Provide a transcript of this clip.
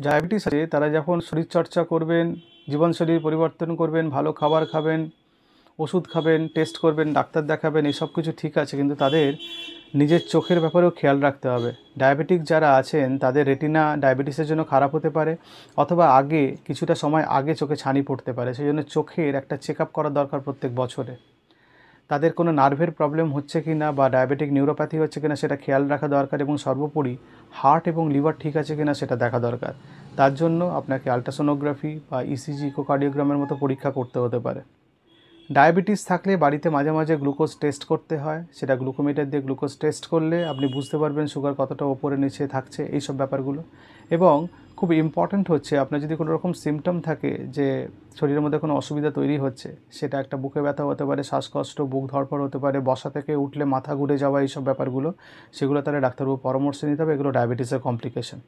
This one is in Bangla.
ডায়াবেটিস আছে তারা যখন শরীরচর্চা করবেন, জীবনশৈলীর পরিবর্তন করবেন, ভালো খাবার খাবেন, ওষুধ খাবেন, টেস্ট করবেন, ডাক্তার দেখাবেন, এসব কিছু ঠিক আছে, কিন্তু তাদের নিজের চোখের ব্যাপারেও খেয়াল রাখতে হবে। ডায়াবেটিক যারা আছেন তাদের রেটিনা ডায়াবেটিসের জন্য খারাপ হতে পারে, অথবা আগে কিছুটা সময় আগে চোখে ছানি পড়তে পারে। সেই জন্য চোখের একটা চেক আপ করা দরকার প্রত্যেক বছরে। তাদের কোনো নার্ভের প্রবলেম হচ্ছে কি না বা ডায়াবেটিক নিউরোপ্যাথি হচ্ছে কিনা সেটা খেয়াল রাখা দরকার, এবং সর্বোপরি হার্ট এবং লিভার ঠিক আছে কিনা সেটা দেখা দরকার। তার জন্য আপনাকে আল্ট্রাসোনোগ্রাফি বা ইসিজি, ইকোকার্ডিওগ্রামের মতো পরীক্ষা করতে হতে পারে। ডায়াবেটিস থাকলে বাড়িতে মাঝে মাঝে গ্লুকোজ টেস্ট করতে হয়। সেটা গ্লুকোমিটার দিয়ে গ্লুকোজ টেস্ট করলে আপনি বুঝতে পারবেন সুগার কতটা ওপরে নিচে থাকছে, এইসব ব্যাপারগুলো। এবং খুব ইম্পর্ট্যান্ট হচ্ছে, আপনার যদি কোনো রকম সিমটম থাকে যে শরীরের মধ্যে কোনো অসুবিধা তৈরি হচ্ছে, সেটা একটা বুকে ব্যথা হতে পারে, শ্বাসকষ্ট, বুক ধড়ফড় হতে পারে, বসা থেকে উঠলে মাথা ঘুরে যাওয়া, এইসব ব্যাপারগুলো, সেগুলো তাহলে ডাক্তারবাবু পরামর্শ নিতে হবে। এগুলো ডায়াবেটিসের কমপ্লিকেশন।